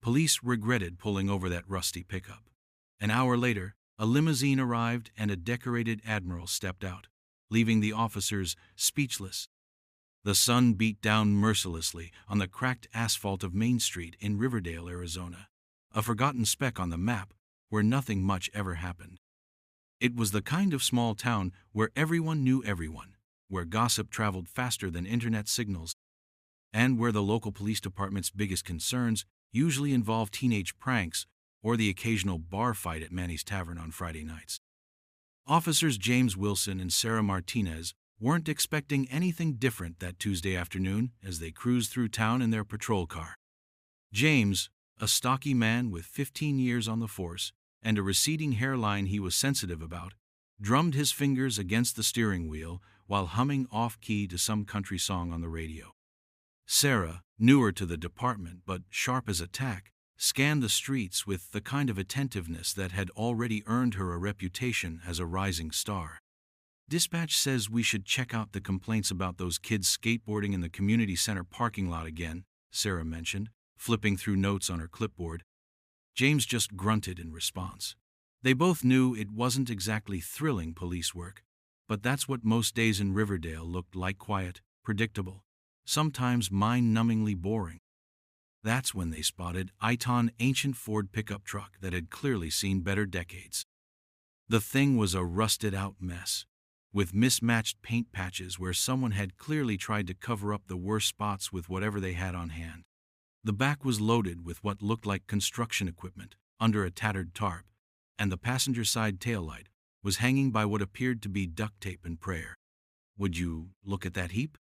Police regretted pulling over that rusty pickup. An hour later, a limousine arrived and a decorated admiral stepped out, leaving the officers speechless. The sun beat down mercilessly on the cracked asphalt of Main Street in Riverdale, Arizona, a forgotten speck on the map where nothing much ever happened. It was the kind of small town where everyone knew everyone, where gossip traveled faster than internet signals, and where the local police department's biggest concerns usually involved teenage pranks or the occasional bar fight at Manny's Tavern on Friday nights. Officers James Wilson and Sarah Martinez weren't expecting anything different that Tuesday afternoon as they cruised through town in their patrol car. James, a stocky man with 15 years on the force and a receding hairline he was sensitive about, drummed his fingers against the steering wheel while humming off-key to some country song on the radio. Sarah, newer to the department but sharp as a tack, scanned the streets with the kind of attentiveness that had already earned her a reputation as a rising star. "Dispatch says we should check out the complaints about those kids skateboarding in the community center parking lot again," Sarah mentioned, flipping through notes on her clipboard. James just grunted in response. They both knew it wasn't exactly thrilling police work, but that's what most days in Riverdale looked like: quiet, predictable, sometimes mind-numbingly boring. That's when they spotted Iton's ancient Ford pickup truck that had clearly seen better decades. The thing was a rusted-out mess, with mismatched paint patches where someone had clearly tried to cover up the worst spots with whatever they had on hand. The back was loaded with what looked like construction equipment under a tattered tarp, and the passenger side taillight was hanging by what appeared to be duct tape and prayer. "Would you look at that heap?"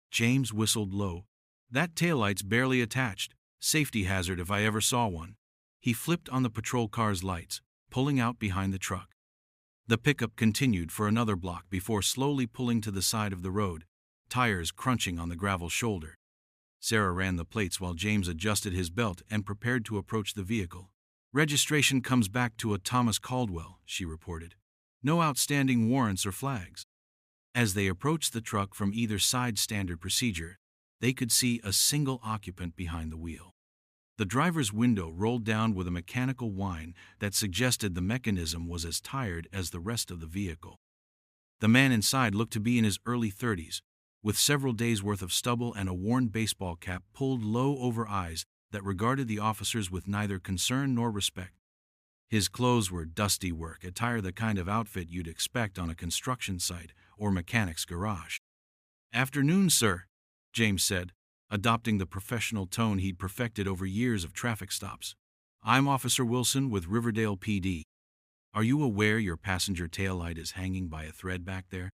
James whistled low. "That taillight's barely attached. Safety hazard if I ever saw one." He flipped on the patrol car's lights, pulling out behind the truck. The pickup continued for another block before slowly pulling to the side of the road, tires crunching on the gravel shoulder. Sarah ran the plates while James adjusted his belt and prepared to approach the vehicle. "Registration comes back to a Thomas Caldwell," she reported. "No outstanding warrants or flags." As they approached the truck from either side, standard procedure, they could see a single occupant behind the wheel. The driver's window rolled down with a mechanical whine that suggested the mechanism was as tired as the rest of the vehicle. The man inside looked to be in his early 30s, with several days' worth of stubble and a worn baseball cap pulled low over eyes that regarded the officers with neither concern nor respect. His clothes were dusty work attire, the kind of outfit you'd expect on a construction site or mechanic's garage. "Afternoon, sir," James said, adopting the professional tone he'd perfected over years of traffic stops. "I'm Officer Wilson with Riverdale PD. Are you aware your passenger taillight is hanging by a thread back there?"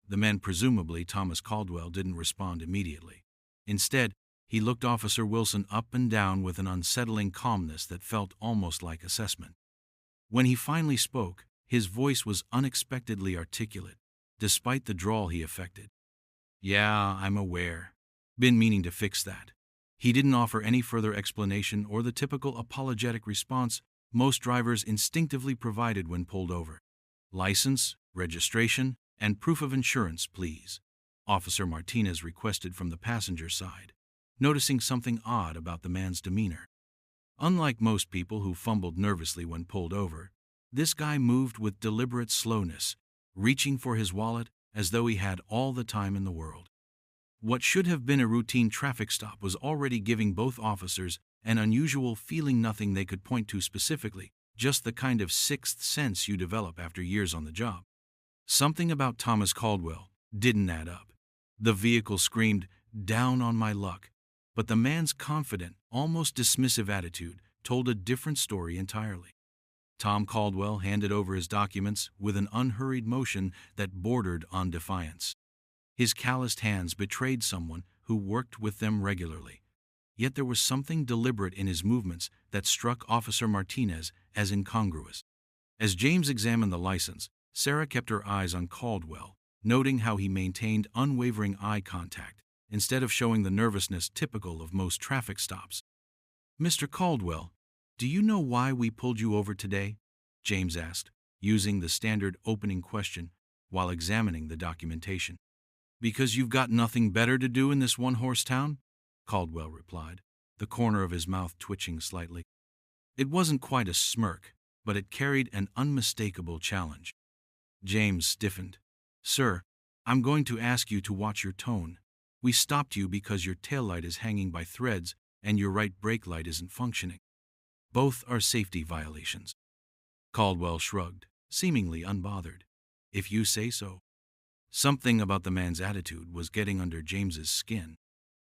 The man, presumably Thomas Caldwell, didn't respond immediately. Instead, he looked Officer Wilson up and down with an unsettling calmness that felt almost like assessment. When he finally spoke, his voice was unexpectedly articulate, despite the drawl he affected. "Yeah, I'm aware. Been meaning to fix that." He didn't offer any further explanation or the typical apologetic response most drivers instinctively provided when pulled over. "License, registration, and proof of insurance, please," Officer Martinez requested from the passenger side, noticing something odd about the man's demeanor. Unlike most people who fumbled nervously when pulled over, this guy moved with deliberate slowness, reaching for his wallet as though he had all the time in the world. What should have been a routine traffic stop was already giving both officers an unusual feeling, nothing they could point to specifically, just the kind of sixth sense you develop after years on the job. Something about Thomas Caldwell didn't add up. The vehicle screamed, "Down on my luck," but the man's confident, almost dismissive attitude told a different story entirely. Tom Caldwell handed over his documents with an unhurried motion that bordered on defiance. His calloused hands betrayed someone who worked with them regularly. Yet there was something deliberate in his movements that struck Officer Martinez as incongruous. As James examined the license, Sarah kept her eyes on Caldwell, noting how he maintained unwavering eye contact instead of showing the nervousness typical of most traffic stops. "Mr. Caldwell, do you know why we pulled you over today?" James asked, using the standard opening question while examining the documentation. "Because you've got nothing better to do in this one-horse town?" Caldwell replied. the corner of his mouth twitching slightly. It wasn't quite a smirk, but it carried an unmistakable challenge. James stiffened. "Sir, I'm going to ask you to watch your tone. We stopped you because your taillight is hanging by threads and your right brake light isn't functioning. Both are safety violations." Caldwell shrugged, seemingly unbothered. "If you say so." Something about the man's attitude was getting under James's skin.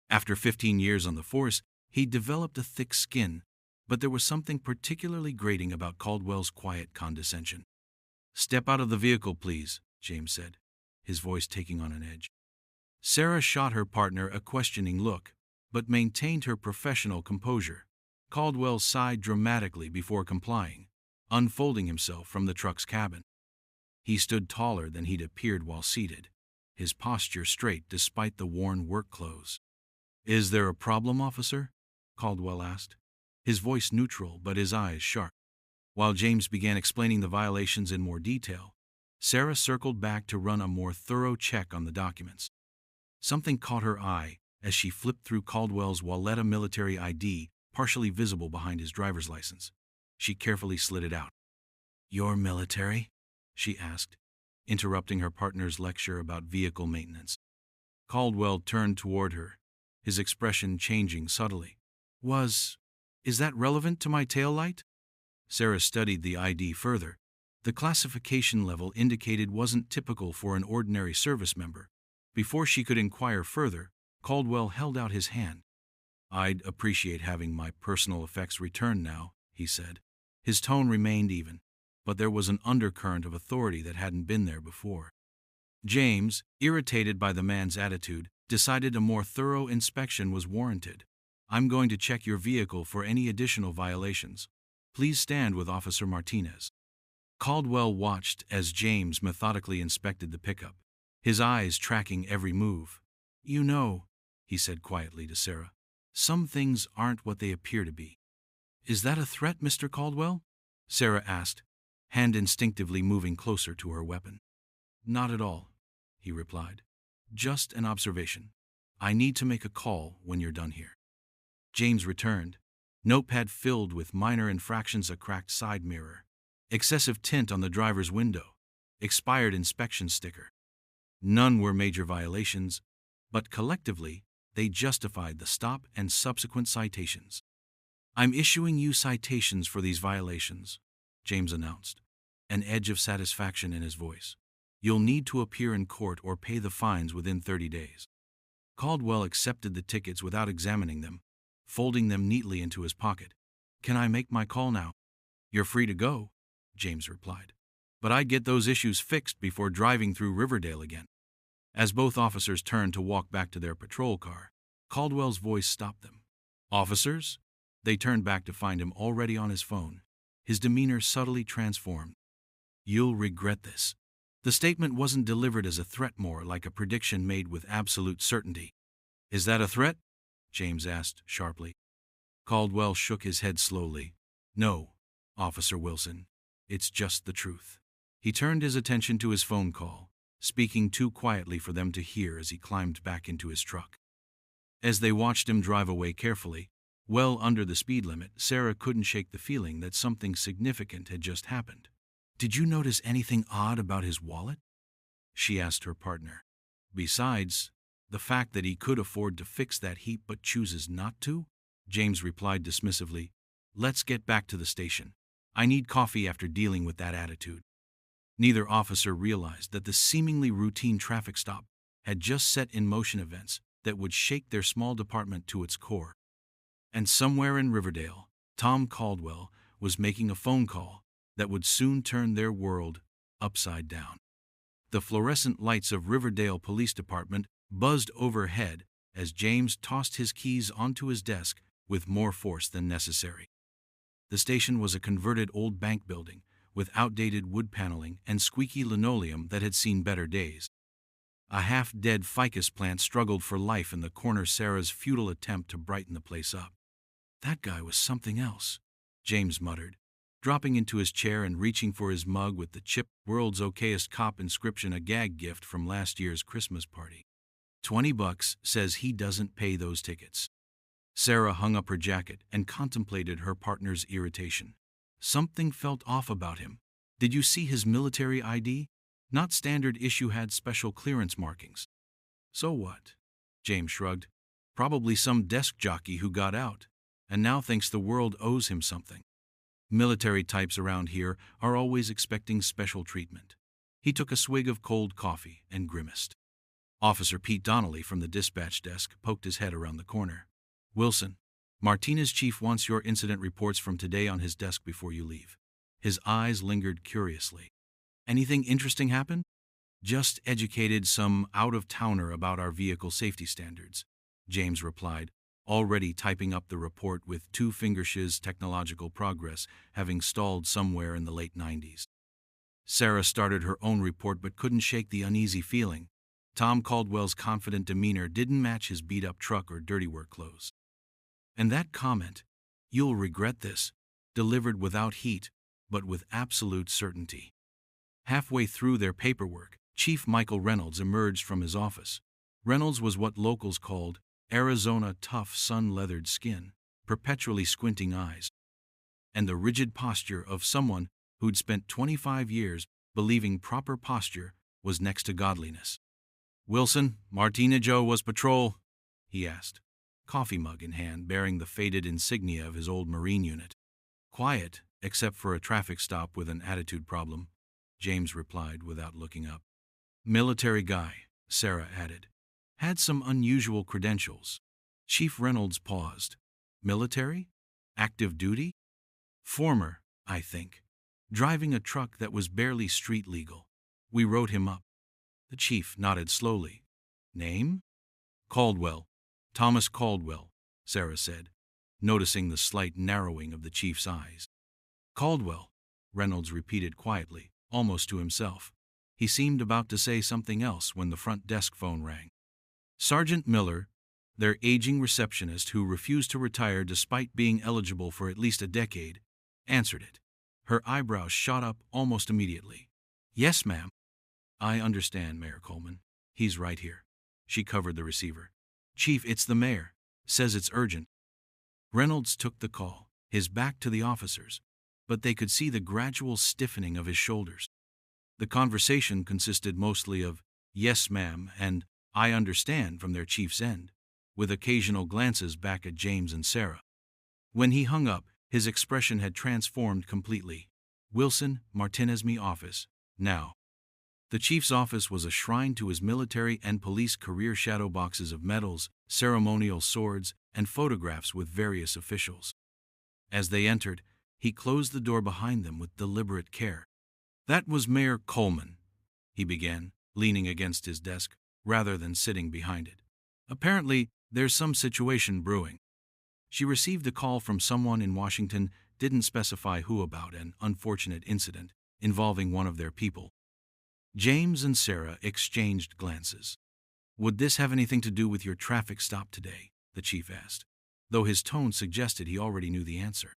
After 15 years on the force, he'd developed a thick skin, but there was something particularly grating about Caldwell's quiet condescension. "Step out of the vehicle, please," James said, his voice taking on an edge. Sarah shot her partner a questioning look, but maintained her professional composure. Caldwell sighed dramatically before complying, unfolding himself from the truck's cabin. He stood taller than he'd appeared while seated, his posture straight despite the worn work clothes. "Is there a problem, officer?" Caldwell asked, his voice neutral but his eyes sharp. While James began explaining the violations in more detail, Sarah circled back to run a more thorough check on the documents. Something caught her eye as she flipped through Caldwell's Walletta military ID, partially visible behind his driver's license. She carefully slid it out. "You're military?" she asked, interrupting her partner's lecture about vehicle maintenance. Caldwell turned toward her, his expression changing subtly. Is that relevant to my taillight?" Sarah studied the ID further. The classification level indicated wasn't typical for an ordinary service member. Before she could inquire further, Caldwell held out his hand. "I'd appreciate having my personal effects returned now," he said. His tone remained even, but there was an undercurrent of authority that hadn't been there before. James, irritated by the man's attitude, decided a more thorough inspection was warranted. "I'm going to check your vehicle for any additional violations. Please stand with Officer Martinez." Caldwell watched as James methodically inspected the pickup, his eyes tracking every move. "You know," he said quietly to Sarah, "some things aren't what they appear to be." "Is that a threat, Mr. Caldwell?" Sarah asked, hand instinctively moving closer to her weapon. "Not at all," he replied. "Just an observation. I need to make a call when you're done here." James returned, notepad filled with minor infractions: a cracked side mirror, excessive tint on the driver's window, expired inspection sticker. None were major violations, but collectively, they justified the stop and subsequent citations. "I'm issuing you citations for these violations," James announced, an edge of satisfaction in his voice. "You'll need to appear in court or pay the fines within 30 days. Caldwell accepted the tickets without examining them, folding them neatly into his pocket. "Can I make my call now?" "You're free to go," James replied. "But I'd get those issues fixed before driving through Riverdale again." As both officers turned to walk back to their patrol car, Caldwell's voice stopped them. "Officers?" They turned back to find him already on his phone, his demeanor subtly transformed. "You'll regret this." The statement wasn't delivered as a threat, more like a prediction made with absolute certainty. "Is that a threat?" James asked sharply. Caldwell shook his head slowly. "No, Officer Wilson. It's just the truth." He turned his attention to his phone call, speaking too quietly for them to hear as he climbed back into his truck. As they watched him drive away carefully, well under the speed limit, Sarah couldn't shake the feeling that something significant had just happened. "Did you notice anything odd about his wallet?" she asked her partner. "Besides the fact that he could afford to fix that heap but chooses not to?" James replied dismissively. "Let's get back to the station. I need coffee after dealing with that attitude." Neither officer realized that the seemingly routine traffic stop had just set in motion events that would shake their small department to its core. And somewhere in Riverdale, Tom Caldwell was making a phone call that would soon turn their world upside down. The fluorescent lights of Riverdale Police Department buzzed overhead as James tossed his keys onto his desk with more force than necessary. The station was a converted old bank building with outdated wood paneling and squeaky linoleum that had seen better days. A half-dead ficus plant struggled for life in the corner, Sarah's futile attempt to brighten the place up. "That guy was something else," James muttered, dropping into his chair and reaching for his mug with the chipped "World's Okayest Cop" inscription, a gag gift from last year's Christmas party. $20 says he doesn't pay those tickets. Sarah hung up her jacket and contemplated her partner's irritation. Something felt off about him. Did you see his military ID? Not standard issue, had special clearance markings. So what? James shrugged. Probably some desk jockey who got out, and now thinks the world owes him something. Military types around here are always expecting special treatment. He took a swig of cold coffee and grimaced. Officer Pete Donnelly from the dispatch desk poked his head around the corner. Wilson, Martinez chief wants your incident reports from today on his desk before you leave. His eyes lingered curiously. Anything interesting happen? Just educated some out-of-towner about our vehicle safety standards, James replied, already typing up the report with 2 fingers. Technological progress having stalled somewhere in the late 90s. Sarah started her own report but couldn't shake the uneasy feeling. Tom Caldwell's confident demeanor didn't match his beat-up truck or dirty work clothes. And that comment, "You'll regret this," delivered without heat, but with absolute certainty. Halfway through their paperwork, Chief Michael Reynolds emerged from his office. Reynolds was what locals called Arizona tough, sun-leathered skin, perpetually squinting eyes, and the rigid posture of someone who'd spent 25 years believing proper posture was next to godliness. "Wilson, Martinez was patrol?" he asked, coffee mug in hand, bearing the faded insignia of his old Marine unit. "Quiet, except for a traffic stop with an attitude problem," James replied without looking up. "Military guy," Sarah added. "Had some unusual credentials." Chief Reynolds paused. "Military? Active duty?" "Former, I think. Driving a truck that was barely street legal. We wrote him up." The chief nodded slowly. "Name?" "Caldwell. Thomas Caldwell," Sarah said, noticing the slight narrowing of the chief's eyes. "Caldwell," Reynolds repeated quietly, almost to himself. He seemed about to say something else when the front desk phone rang. Sergeant Miller, their aging receptionist who refused to retire despite being eligible for at least a decade, answered it. Her eyebrows shot up almost immediately. "Yes, ma'am." "I understand, Mayor Coleman. He's right here." She covered the receiver. "Chief, it's the mayor. Says it's urgent." Reynolds took the call, his back to the officers, but they could see the gradual stiffening of his shoulders. The conversation consisted mostly of "yes, ma'am" and "I understand" from their chief's end, with occasional glances back at James and Sarah. When he hung up, his expression had transformed completely. "Wilson, Martinez office, now." The chief's office was a shrine to his military and police career, shadow boxes of medals, ceremonial swords, and photographs with various officials. As they entered, he closed the door behind them with deliberate care. "That was Mayor Coleman," he began, leaning against his desk, rather than sitting behind it. "Apparently, there's some situation brewing. She received a call from someone in Washington, didn't specify who, about an unfortunate incident involving one of their people." James and Sarah exchanged glances. "Would this have anything to do with your traffic stop today?" the chief asked, though his tone suggested he already knew the answer.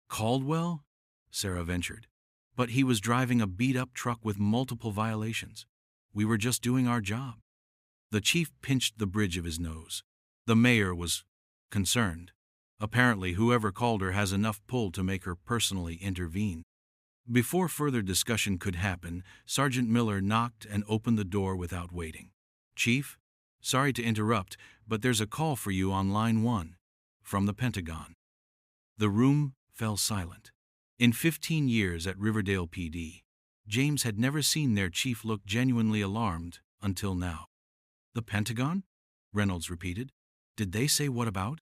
"Caldwell?" Sarah ventured. "But he was driving a beat-up truck with multiple violations. We were just doing our job." The chief pinched the bridge of his nose. The mayor was concerned. Apparently, whoever called her has enough pull to make her personally intervene. Before further discussion could happen, Sergeant Miller knocked and opened the door without waiting. "Chief, sorry to interrupt, but there's a call for you on line 1, from the Pentagon." The room fell silent. In 15 years at Riverdale PD, James had never seen their chief look genuinely alarmed until now. "The Pentagon?" Reynolds repeated. "Did they say what about?"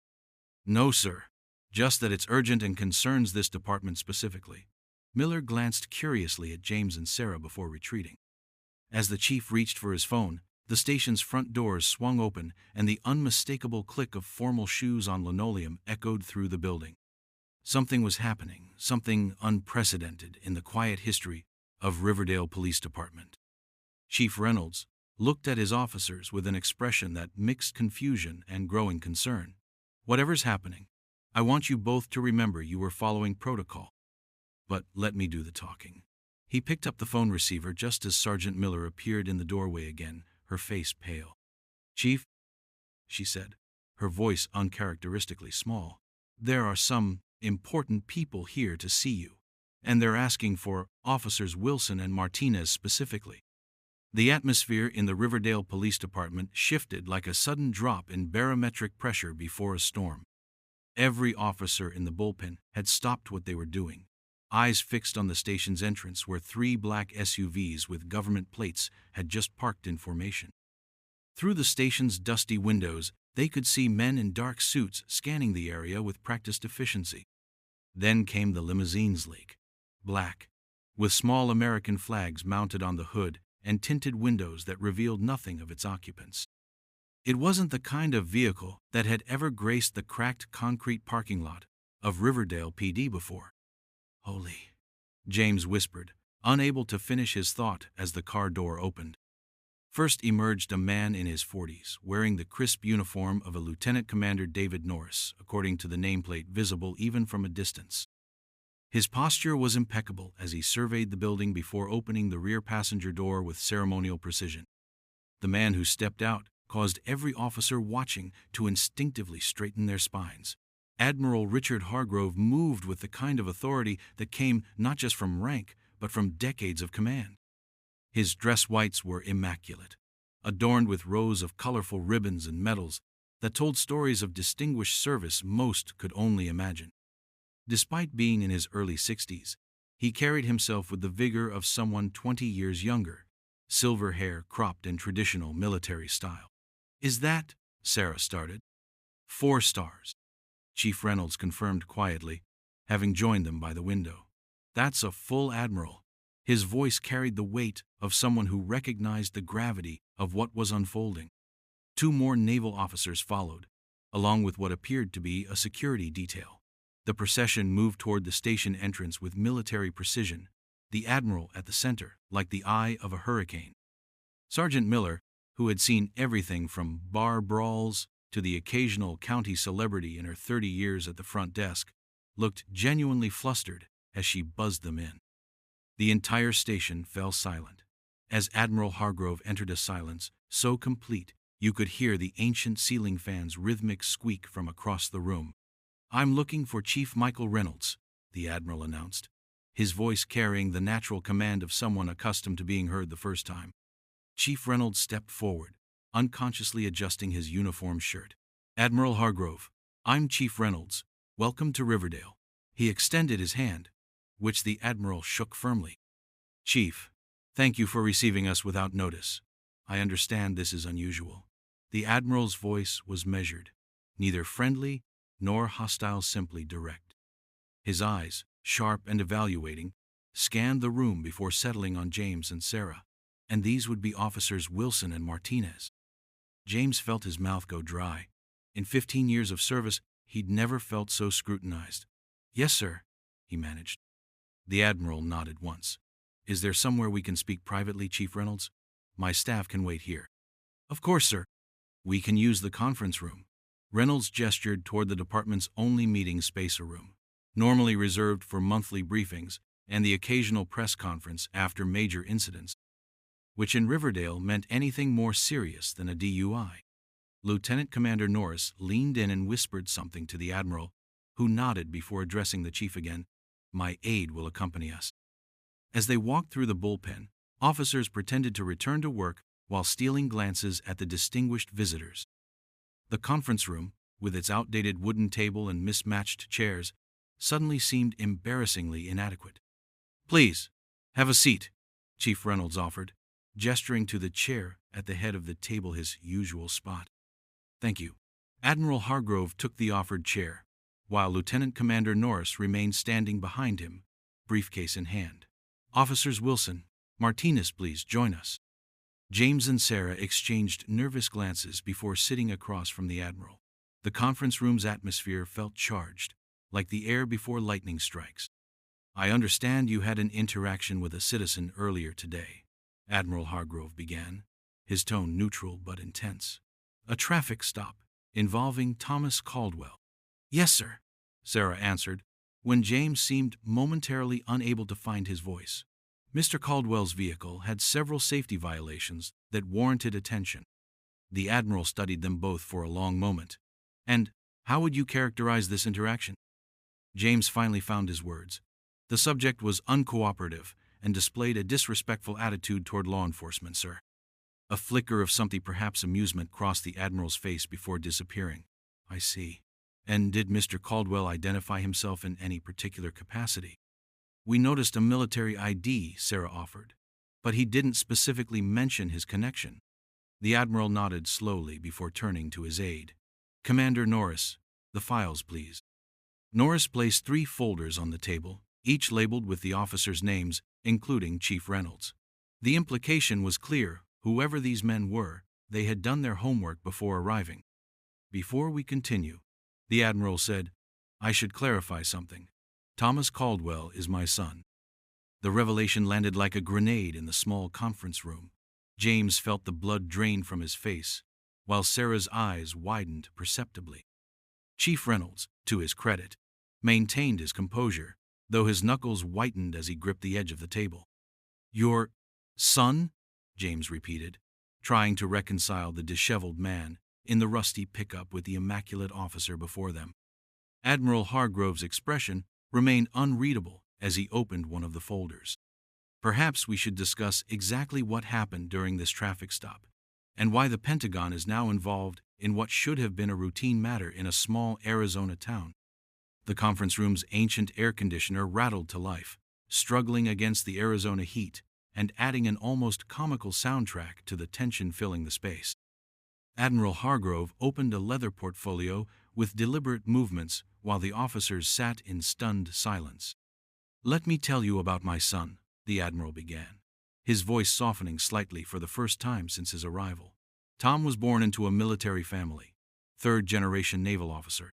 "No, sir. Just that it's urgent and concerns this department specifically." Miller glanced curiously at James and Sarah before retreating. As the chief reached for his phone, the station's front doors swung open and the unmistakable click of formal shoes on linoleum echoed through the building. Something was happening, something unprecedented in the quiet history of Riverdale Police Department. Chief Reynolds looked at his officers with an expression that mixed confusion and growing concern. "Whatever's happening, I want you both to remember you were following protocol. But let me do the talking." He picked up the phone receiver just as Sergeant Miller appeared in the doorway again, her face pale. "Chief," she said, her voice uncharacteristically small. "There are some important people here to see you, and they're asking for Officers Wilson and Martinez specifically." The atmosphere in the Riverdale Police Department shifted like a sudden drop in barometric pressure before a storm. Every officer in the bullpen had stopped what they were doing, eyes fixed on the station's entrance where 3 black SUVs with government plates had just parked in formation. Through the station's dusty windows, they could see men in dark suits scanning the area with practiced efficiency. Then came the limousine's lake, black, with small American flags mounted on the hood and tinted windows that revealed nothing of its occupants. It wasn't the kind of vehicle that had ever graced the cracked concrete parking lot of Riverdale PD before. "Holy," James whispered, unable to finish his thought as the car door opened. First emerged a man in his 40s, wearing the crisp uniform of a Lieutenant Commander David Norris, according to the nameplate visible even from a distance. His posture was impeccable as he surveyed the building before opening the rear passenger door with ceremonial precision. The man who stepped out caused every officer watching to instinctively straighten their spines. Admiral Richard Hargrove moved with the kind of authority that came not just from rank, but from decades of command. His dress whites were immaculate, adorned with rows of colorful ribbons and medals that told stories of distinguished service most could only imagine. Despite being in his early 60s, he carried himself with the vigor of someone 20 years younger, silver hair cropped in traditional military style. "Is that?" Sarah started. "4 stars," Chief Reynolds confirmed quietly, having joined them by the window. "That's a full admiral." His voice carried the weight of someone who recognized the gravity of what was unfolding. 2 more naval officers followed, along with what appeared to be a security detail. The procession moved toward the station entrance with military precision, the admiral at the center, like the eye of a hurricane. Sergeant Miller, who had seen everything from bar brawls to the occasional county celebrity in her 30 years at the front desk, looked genuinely flustered as she buzzed them in. The entire station fell silent, as Admiral Hargrove entered a silence so complete you could hear the ancient ceiling fan's rhythmic squeak from across the room. "I'm looking for Chief Michael Reynolds," the Admiral announced, his voice carrying the natural command of someone accustomed to being heard the first time. Chief Reynolds stepped forward, unconsciously adjusting his uniform shirt. "Admiral Hargrove, I'm Chief Reynolds. Welcome to Riverdale." He extended his hand, which the Admiral shook firmly. "Chief, thank you for receiving us without notice. I understand this is unusual." The Admiral's voice was measured, neither friendly nor hostile, simply direct. His eyes, sharp and evaluating, scanned the room before settling on James and Sarah, and these would be Officers Wilson and Martinez. James felt his mouth go dry. In 15 years of service, he'd never felt so scrutinized. "Yes, sir," he managed. The Admiral nodded once. "Is there somewhere we can speak privately, Chief Reynolds? My staff can wait here." "Of course, sir. We can use the conference room." Reynolds gestured toward the department's only meeting space, a room normally reserved for monthly briefings and the occasional press conference after major incidents, which in Riverdale meant anything more serious than a DUI. Lieutenant Commander Norris leaned in and whispered something to the Admiral, who nodded before addressing the chief again. "My aide will accompany us." As they walked through the bullpen, officers pretended to return to work while stealing glances at the distinguished visitors. The conference room, with its outdated wooden table and mismatched chairs, suddenly seemed embarrassingly inadequate. "Please, have a seat," Chief Reynolds offered, gesturing to the chair at the head of the table, his usual spot. "Thank you." Admiral Hargrove took the offered chair, while Lieutenant Commander Norris remained standing behind him, briefcase in hand. "Officers Wilson, Martinez, please join us." James and Sarah exchanged nervous glances before sitting across from the Admiral. The conference room's atmosphere felt charged, like the air before lightning strikes. "I understand you had an interaction with a citizen earlier today," Admiral Hargrove began, his tone neutral but intense. "A traffic stop involving Thomas Caldwell." "Yes, sir," Sarah answered, when James seemed momentarily unable to find his voice. Mr. Caldwell's vehicle had several safety violations that warranted attention. The Admiral studied them both for a long moment, And how would you characterize this interaction? James finally found his words. The subject was uncooperative and displayed a disrespectful attitude toward law enforcement, sir. A flicker of something, perhaps amusement, crossed the Admiral's face before disappearing. I see. And did Mr. Caldwell identify himself in any particular capacity? We noticed a military ID, Sarah offered, but he didn't specifically mention his connection. The Admiral nodded slowly before turning to his aide. Commander Norris, the files, please. Norris placed 3 folders on the table, each labeled with the officers' names, including Chief Reynolds. The implication was clear. Whoever these men were, they had done their homework before arriving. Before we continue, the Admiral said, I should clarify something. Thomas Caldwell is my son. The revelation landed like a grenade in the small conference room. James felt the blood drain from his face, while Sarah's eyes widened perceptibly. Chief Reynolds, to his credit, maintained his composure, though his knuckles whitened as he gripped the edge of the table. Your son? James repeated, trying to reconcile the disheveled man in the rusty pickup with the immaculate officer before them. Admiral Hargrove's expression remained unreadable as he opened one of the folders. Perhaps we should discuss exactly what happened during this traffic stop, and why the Pentagon is now involved in what should have been a routine matter in a small Arizona town. The conference room's ancient air conditioner rattled to life, struggling against the Arizona heat and adding an almost comical soundtrack to the tension filling the space. Admiral Hargrove opened a leather portfolio with deliberate movements while the officers sat in stunned silence. Let me tell you about my son, the Admiral began, his voice softening slightly for the first time since his arrival. Tom was born into a military family, 3rd-generation naval officer.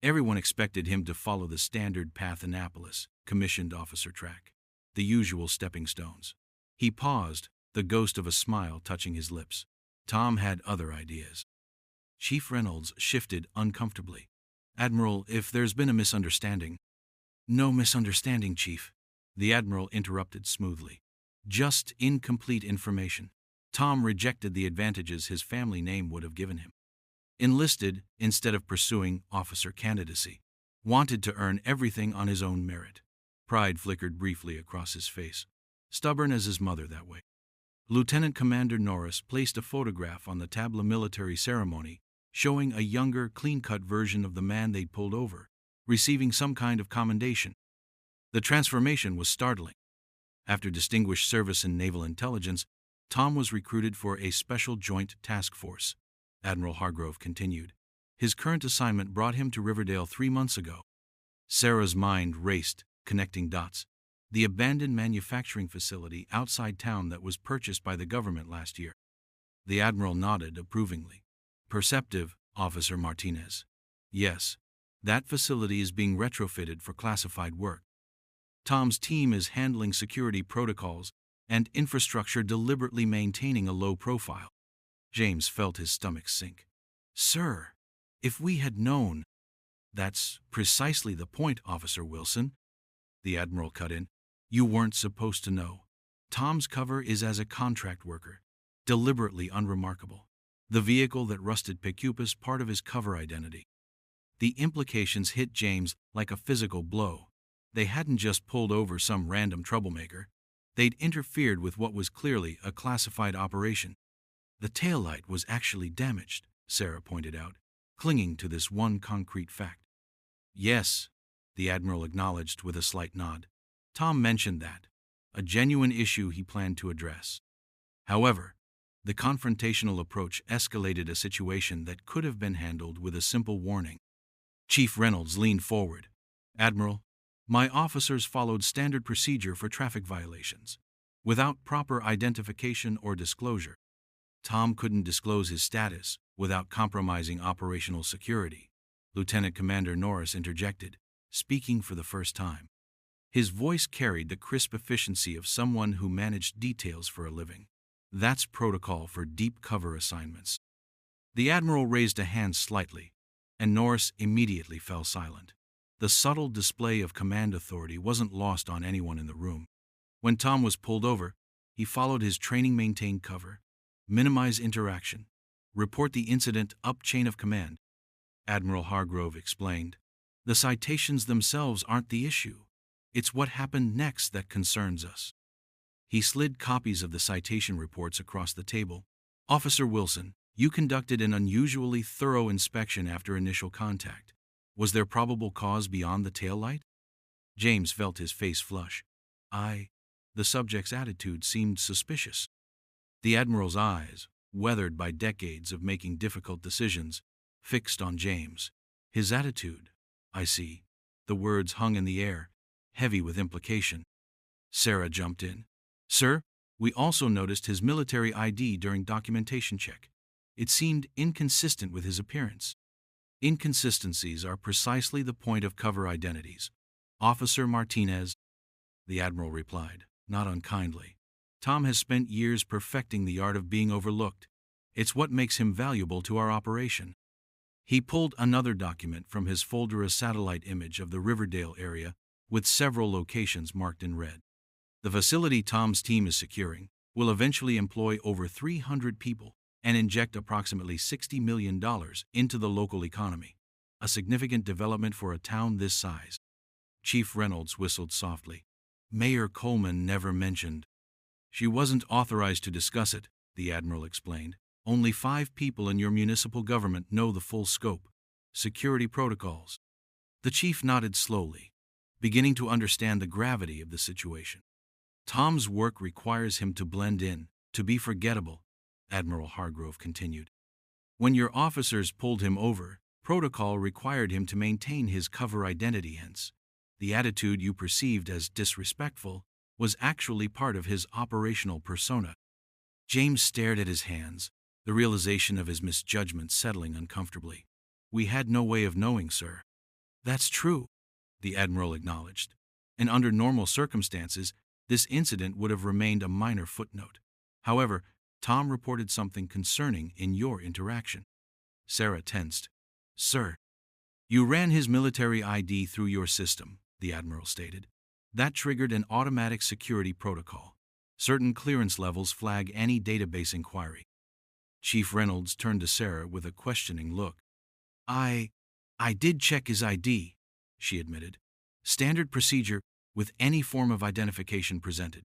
Everyone expected him to follow the standard path Annapolis, commissioned officer track, the usual stepping stones. He paused, the ghost of a smile touching his lips. Tom had other ideas. Chief Reynolds shifted uncomfortably. Admiral, if there's been a misunderstanding— No misunderstanding, Chief, the Admiral interrupted smoothly. Just incomplete information. Tom rejected the advantages his family name would have given him. Enlisted instead of pursuing officer candidacy. Wanted to earn everything on his own merit. Pride flickered briefly across his face. Stubborn as his mother that way. Lieutenant Commander Norris placed a photograph on the tableau military ceremony showing a younger, clean-cut version of the man they'd pulled over, receiving some kind of commendation. The transformation was startling. After distinguished service in naval intelligence, Tom was recruited for a special joint task force, Admiral Hargrove continued. His current assignment brought him to Riverdale 3 months ago. Sarah's mind raced, connecting dots. The abandoned manufacturing facility outside town that was purchased by the government last year. The Admiral nodded approvingly. Perceptive, Officer Martinez. Yes, that facility is being retrofitted for classified work. Tom's team is handling security protocols and infrastructure, deliberately maintaining a low profile. James felt his stomach sink. Sir, if we had known— That's precisely the point, Officer Wilson, the Admiral cut in. You weren't supposed to know. Tom's cover is as a contract worker, deliberately unremarkable. The vehicle that rusted Pecupus part of his cover identity. The implications hit James like a physical blow. They hadn't just pulled over some random troublemaker. They'd interfered with what was clearly a classified operation. The taillight was actually damaged, Sarah pointed out, clinging to this one concrete fact. Yes, the Admiral acknowledged with a slight nod. Tom mentioned that, a genuine issue he planned to address. However, the confrontational approach escalated a situation that could have been handled with a simple warning. Chief Reynolds leaned forward. Admiral, my officers followed standard procedure for traffic violations, without proper identification or disclosure. Tom couldn't disclose his status without compromising operational security. Lieutenant Commander Norris interjected, speaking for the first time. His voice carried the crisp efficiency of someone who managed details for a living. That's protocol for deep cover assignments. The Admiral raised a hand slightly, and Norris immediately fell silent. The subtle display of command authority wasn't lost on anyone in the room. When Tom was pulled over, he followed his training: maintain cover, minimize interaction, report the incident up chain of command. Admiral Hargrove explained. The citations themselves aren't the issue. It's what happened next that concerns us. He slid copies of the citation reports across the table. Officer Wilson, you conducted an unusually thorough inspection after initial contact. Was there probable cause beyond the taillight? James felt his face flush. The subject's attitude seemed suspicious. The Admiral's eyes, weathered by decades of making difficult decisions, fixed on James. His attitude, I see. The words hung in the air, heavy with implication. Sarah jumped in. Sir, we also noticed his military ID during documentation check. It seemed inconsistent with his appearance. Inconsistencies are precisely the point of cover identities. Officer Martinez, the Admiral replied, not unkindly. Tom has spent years perfecting the art of being overlooked. It's what makes him valuable to our operation. He pulled another document from his folder, a satellite image of the Riverdale area with several locations marked in red. The facility Tom's team is securing will eventually employ over 300 people and inject approximately $60 million into the local economy, a significant development for a town this size. Chief Reynolds whistled softly. Mayor Coleman never mentioned. She wasn't authorized to discuss it, the Admiral explained. Only 5 people in your municipal government know the full scope. Security protocols. The chief nodded slowly, beginning to understand the gravity of the situation. Tom's work requires him to blend in, to be forgettable, Admiral Hargrove continued. When your officers pulled him over, protocol required him to maintain his cover identity, hence the attitude you perceived as disrespectful was actually part of his operational persona. James stared at his hands, the realization of his misjudgment settling uncomfortably. We had no way of knowing, sir. That's true, the Admiral acknowledged. And under normal circumstances, this incident would have remained a minor footnote. However, Tom reported something concerning in your interaction. Sarah tensed. Sir, you ran his military ID through your system, the Admiral stated. That triggered an automatic security protocol. Certain clearance levels flag any database inquiry. Chief Reynolds turned to Sarah with a questioning look. I did check his ID, she admitted. Standard procedure with any form of identification presented.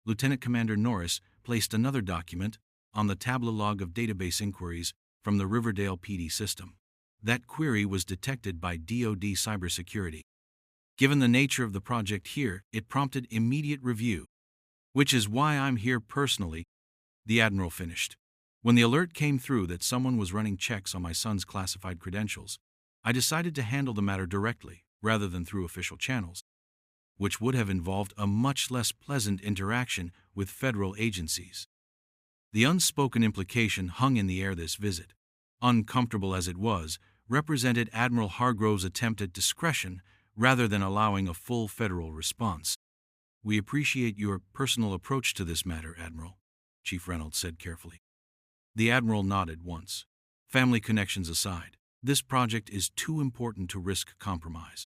Lieutenant Commander Norris placed another document on the tableau log of database inquiries from the Riverdale PD system. That query was detected by DoD Cybersecurity. Given the nature of the project here, it prompted immediate review, which is why I'm here personally, the Admiral finished. When the alert came through that someone was running checks on my son's classified credentials, I decided to handle the matter directly, rather than through official channels, which would have involved a much less pleasant interaction with federal agencies. The unspoken implication hung in the air this visit, uncomfortable as it was, represented Admiral Hargrove's attempt at discretion rather than allowing a full federal response. We appreciate your personal approach to this matter, Admiral, Chief Reynolds said carefully. The Admiral nodded once. Family connections aside, this project is too important to risk compromise.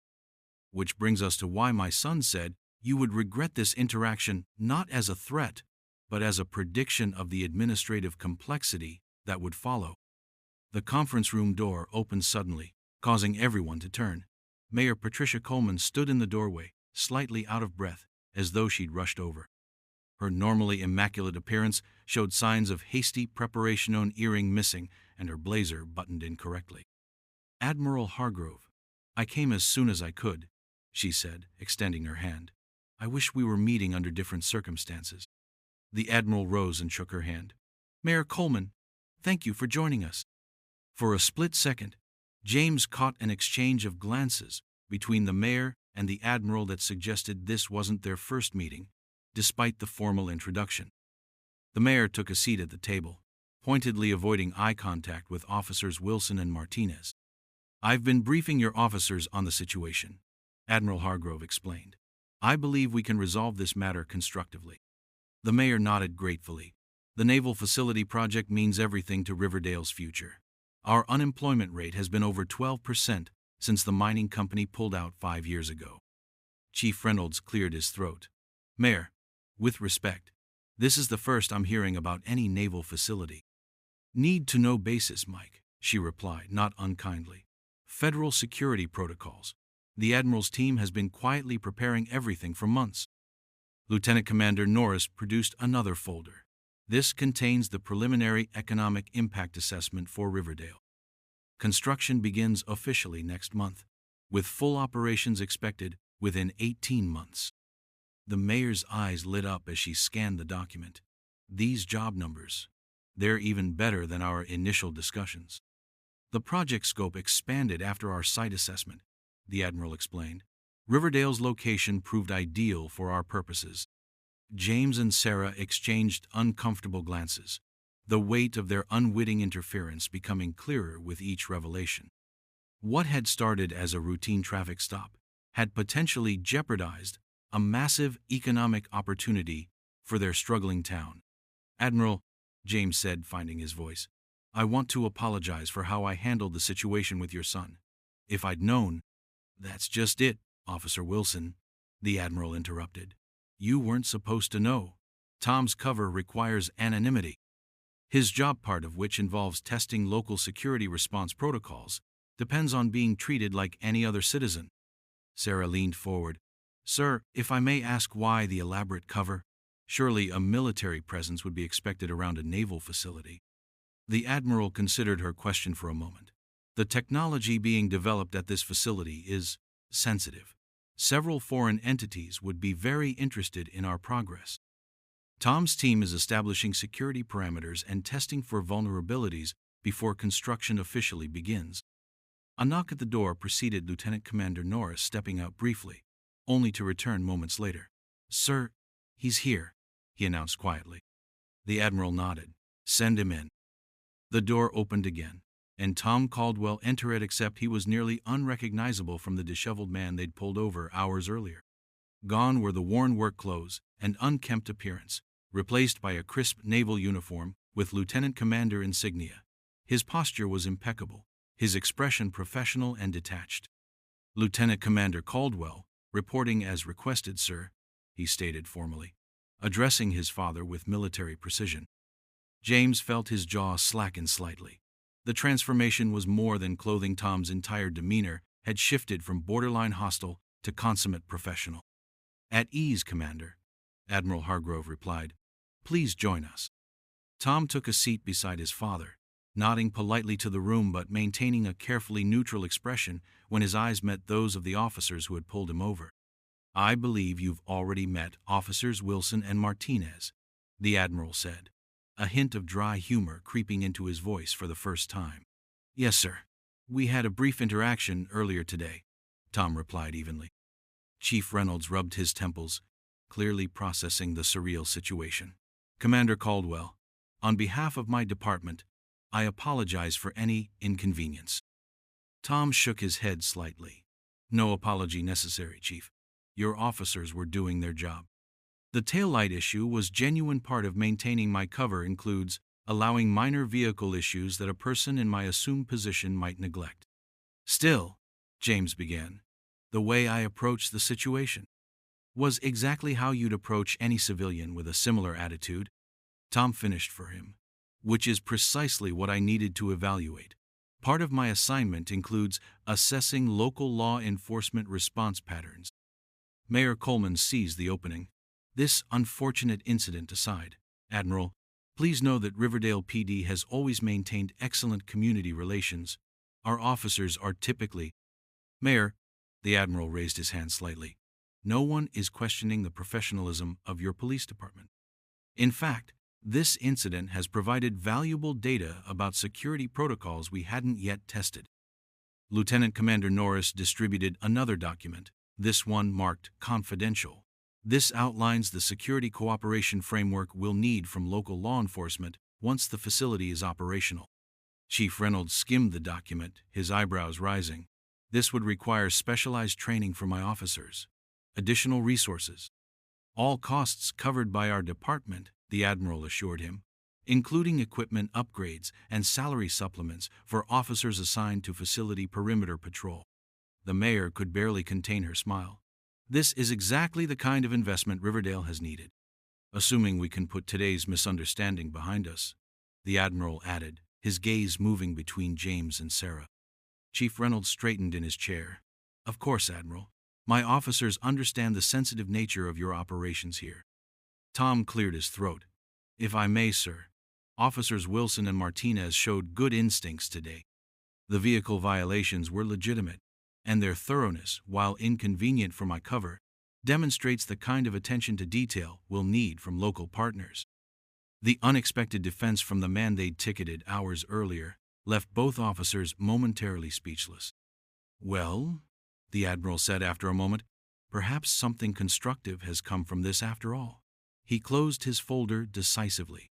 Which brings us to why my son said you would regret this interaction not as a threat, but as a prediction of the administrative complexity that would follow. The conference room door opened suddenly, causing everyone to turn. Mayor Patricia Coleman stood in the doorway, slightly out of breath, as though she'd rushed over. Her normally immaculate appearance showed signs of hasty preparation, an earring missing and her blazer buttoned incorrectly. Admiral Hargrove, I came as soon as I could, she said, extending her hand. I wish we were meeting under different circumstances. The Admiral rose and shook her hand. Mayor Coleman, thank you for joining us. For a split second, James caught an exchange of glances between the mayor and the Admiral that suggested this wasn't their first meeting, despite the formal introduction. The mayor took a seat at the table, pointedly avoiding eye contact with Officers Wilson and Martinez. I've been briefing your officers on the situation, Admiral Hargrove explained. I believe we can resolve this matter constructively. The mayor nodded gratefully. The naval facility project means everything to Riverdale's future. Our unemployment rate has been over 12% since the mining company pulled out 5 years ago. Chief Reynolds cleared his throat. Mayor, with respect, this is the first I'm hearing about any naval facility. Need to know basis, Mike, she replied, not unkindly. Federal security protocols. The Admiral's team has been quietly preparing everything for months. Lieutenant Commander Norris produced another folder. This contains the preliminary economic impact assessment for Riverdale. Construction begins officially next month, with full operations expected within 18 months. The mayor's eyes lit up as she scanned the document. These job numbers, they're even better than our initial discussions. The project scope expanded after our site assessment, the Admiral explained. Riverdale's location proved ideal for our purposes. James and Sarah exchanged uncomfortable glances, the weight of their unwitting interference becoming clearer with each revelation. What had started as a routine traffic stop had potentially jeopardized a massive economic opportunity for their struggling town. "Admiral," James said, finding his voice, "I want to apologize for how I handled the situation with your son. If I'd known—" "That's just it, Officer Wilson," the Admiral interrupted. "You weren't supposed to know. Tom's cover requires anonymity. His job, part of which involves testing local security response protocols, depends on being treated like any other citizen." Sarah leaned forward. "Sir, if I may ask why the elaborate cover? Surely a military presence would be expected around a naval facility." The Admiral considered her question for a moment. "The technology being developed at this facility is sensitive. Several foreign entities would be very interested in our progress. Tom's team is establishing security parameters and testing for vulnerabilities before construction officially begins." A knock at the door preceded Lieutenant Commander Norris stepping out briefly, only to return moments later. "Sir, he's here," he announced quietly. The Admiral nodded. "Send him in." The door opened again, and Tom Caldwell entered, except he was nearly unrecognizable from the disheveled man they'd pulled over hours earlier. Gone were the worn work clothes and unkempt appearance, replaced by a crisp naval uniform with lieutenant commander insignia. His posture was impeccable, his expression professional and detached. "Lieutenant Commander Caldwell, reporting as requested, sir," he stated formally, addressing his father with military precision. James felt his jaw slacken slightly. The transformation was more than clothing. Tom's entire demeanor had shifted from borderline hostile to consummate professional. "At ease, Commander," Admiral Hargrove replied. "Please join us." Tom took a seat beside his father, nodding politely to the room but maintaining a carefully neutral expression when his eyes met those of the officers who had pulled him over. "I believe you've already met Officers Wilson and Martinez," the Admiral said, a hint of dry humor creeping into his voice for the first time. "Yes, sir. We had a brief interaction earlier today," Tom replied evenly. Chief Reynolds rubbed his temples, clearly processing the surreal situation. "Commander Caldwell, on behalf of my department, I apologize for any inconvenience." Tom shook his head slightly. "No apology necessary, Chief. Your officers were doing their job. The taillight issue was genuine. Part of maintaining my cover includes allowing minor vehicle issues that a person in my assumed position might neglect." "Still," James began, "the way I approached the situation was exactly how you'd approach any civilian with a similar attitude," Tom finished for him. "Which is precisely what I needed to evaluate. Part of my assignment includes assessing local law enforcement response patterns." Mayor Coleman seized the opening. "This unfortunate incident aside, Admiral, please know that Riverdale PD has always maintained excellent community relations. Our officers are typically—" "Mayor," the Admiral raised his hand slightly, "no one is questioning the professionalism of your police department. In fact, this incident has provided valuable data about security protocols we hadn't yet tested." Lieutenant Commander Norris distributed another document, this one marked confidential. "This outlines the security cooperation framework we'll need from local law enforcement once the facility is operational." Chief Reynolds skimmed the document, his eyebrows rising. "This would require specialized training for my officers. Additional resources. All costs covered by our department," the Admiral assured him, "including equipment upgrades and salary supplements for officers assigned to facility perimeter patrol." The mayor could barely contain her smile. "This is exactly the kind of investment Riverdale has needed. Assuming we can put today's misunderstanding behind us," the Admiral added, his gaze moving between James and Sarah. Chief Reynolds straightened in his chair. Of course, Admiral. My officers understand the sensitive nature of your operations here. Tom cleared his throat. If I may, sir. Officers Wilson and Martinez showed good instincts today. The vehicle violations were legitimate, and their thoroughness, while inconvenient for my cover, demonstrates the kind of attention to detail we'll need from local partners. The unexpected defense from the man they'd ticketed hours earlier left both officers momentarily speechless. Well, the Admiral said after a moment, perhaps something constructive has come from this after all. He closed his folder decisively.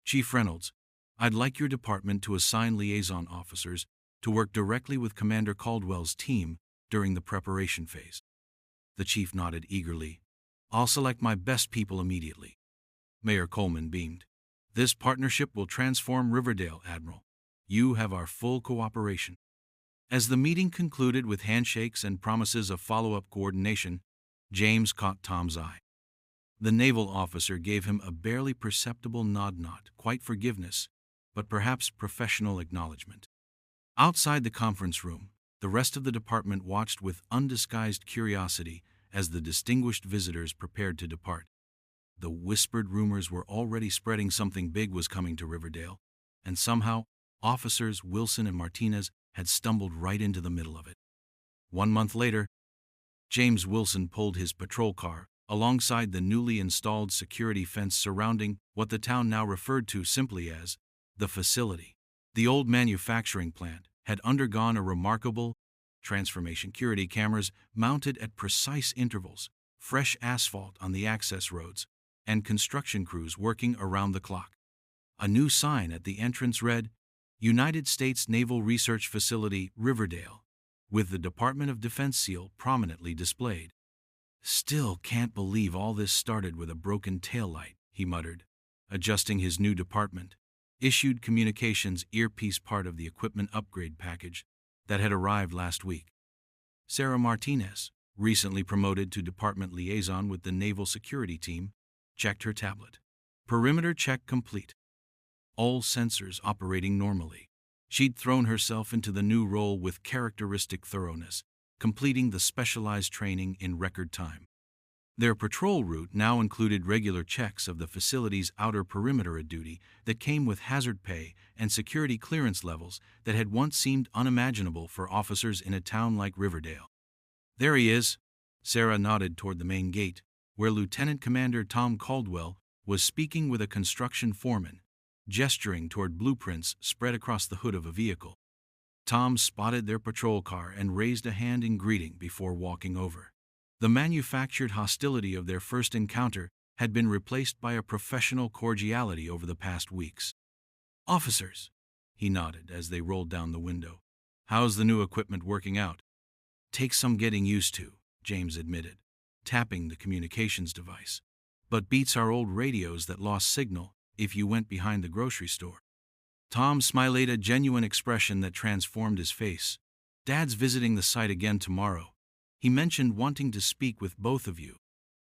Chief Reynolds, I'd like your department to assign liaison officers to work directly with Commander Caldwell's team during the preparation phase. The chief nodded eagerly. I'll select my best people immediately. Mayor Coleman beamed. This partnership will transform Riverdale, Admiral. You have our full cooperation. As the meeting concluded with handshakes and promises of follow-up coordination, James caught Tom's eye. The naval officer gave him a barely perceptible nod, not quite forgiveness, but perhaps professional acknowledgement. Outside the conference room, the rest of the department watched with undisguised curiosity as the distinguished visitors prepared to depart. The whispered rumors were already spreading something big was coming to Riverdale, and somehow officers Wilson and Martinez had stumbled right into the middle of it. 1 month later, James Wilson pulled his patrol car alongside the newly installed security fence surrounding what the town now referred to simply as the facility. The old manufacturing plant had undergone a remarkable transformation. Security cameras mounted at precise intervals, fresh asphalt on the access roads, and construction crews working around the clock. A new sign at the entrance read, United States Naval Research Facility, Riverdale, with the Department of Defense seal prominently displayed. Still can't believe all this started with a broken taillight, he muttered, adjusting his new department issued communications earpiece part of the equipment upgrade package that had arrived last week. Sarah Martinez, recently promoted to department liaison with the Naval Security Team, checked her tablet. Perimeter check complete. All sensors operating normally. She'd thrown herself into the new role with characteristic thoroughness, completing the specialized training in record time. Their patrol route now included regular checks of the facility's outer perimeter, a duty that came with hazard pay and security clearance levels that had once seemed unimaginable for officers in a town like Riverdale. There he is. Sarah nodded toward the main gate, where Lieutenant Commander Tom Caldwell was speaking with a construction foreman, gesturing toward blueprints spread across the hood of a vehicle. Tom spotted their patrol car and raised a hand in greeting before walking over. The manufactured hostility of their first encounter had been replaced by a professional cordiality over the past weeks. Officers, he nodded as they rolled down the window. How's the new equipment working out? Takes some getting used to, James admitted, tapping the communications device. But beats our old radios that lost signal if you went behind the grocery store. Tom smiled, a genuine expression that transformed his face. Dad's visiting the site again tomorrow. He mentioned wanting to speak with both of you.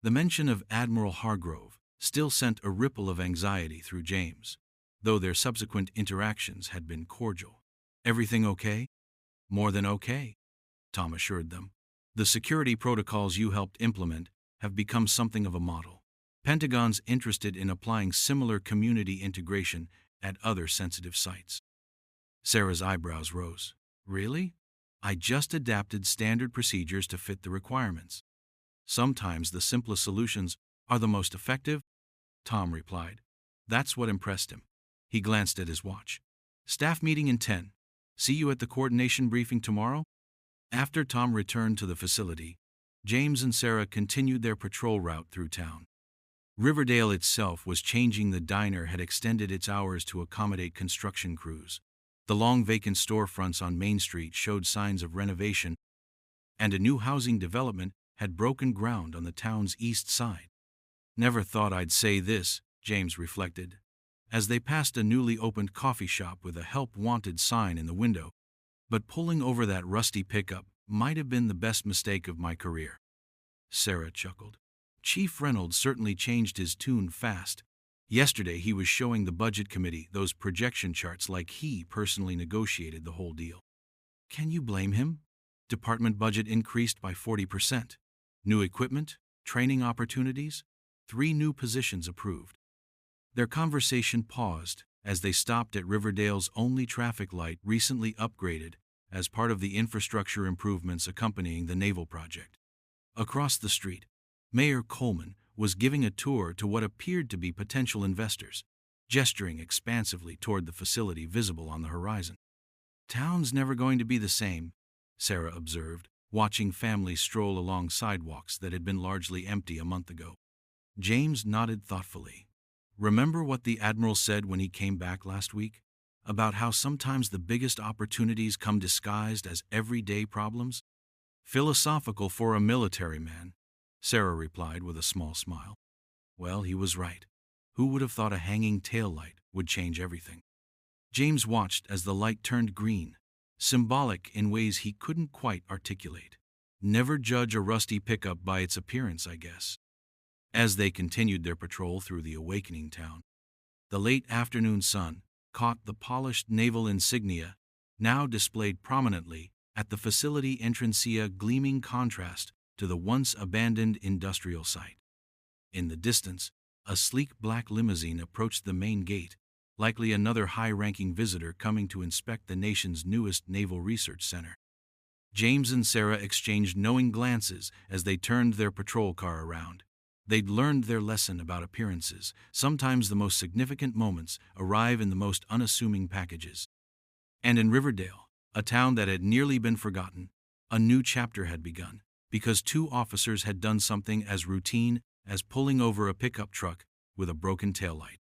The mention of Admiral Hargrove still sent a ripple of anxiety through James, though their subsequent interactions had been cordial. Everything okay? More than okay, Tom assured them. The security protocols you helped implement have become something of a model. Pentagon's interested in applying similar community integration at other sensitive sites. Sarah's eyebrows rose. Really? I just adapted standard procedures to fit the requirements. Sometimes the simplest solutions are the most effective, Tom replied. That's what impressed him. He glanced at his watch. Staff meeting in 10. See you at the coordination briefing tomorrow? After Tom returned to the facility, James and Sarah continued their patrol route through town. Riverdale itself was changing. The diner had extended its hours to accommodate construction crews. The long vacant storefronts on Main Street showed signs of renovation, and a new housing development had broken ground on the town's east side. Never thought I'd say this, James reflected, as they passed a newly opened coffee shop with a help wanted sign in the window, but pulling over that rusty pickup might have been the best mistake of my career. Sarah chuckled. Chief Reynolds certainly changed his tune fast. Yesterday he was showing the budget committee those projection charts like he personally negotiated the whole deal. Can you blame him? Department budget increased by 40%. New equipment, training opportunities, 3 new positions approved. Their conversation paused as they stopped at Riverdale's only traffic light recently upgraded as part of the infrastructure improvements accompanying the naval project. Across the street, Mayor Coleman was giving a tour to what appeared to be potential investors, gesturing expansively toward the facility visible on the horizon. Town's never going to be the same, Sarah observed, watching families stroll along sidewalks that had been largely empty a month ago. James nodded thoughtfully. Remember what the admiral said when he came back last week? About how sometimes the biggest opportunities come disguised as everyday problems? Philosophical for a military man, Sarah replied with a small smile. Well, he was right. Who would have thought a hanging taillight would change everything? James watched as the light turned green, symbolic in ways he couldn't quite articulate. Never judge a rusty pickup by its appearance, I guess. As they continued their patrol through the awakening town, the late afternoon sun caught the polished naval insignia, now displayed prominently at the facility entrancea, gleaming contrast to the once abandoned industrial site. In the distance, a sleek black limousine approached the main gate, likely another high-ranking visitor coming to inspect the nation's newest naval research center. James and Sarah exchanged knowing glances as they turned their patrol car around. They'd learned their lesson about appearances. Sometimes the most significant moments arrive in the most unassuming packages. And in Riverdale, a town that had nearly been forgotten, a new chapter had begun, because 2 officers had done something as routine as pulling over a pickup truck with a broken taillight.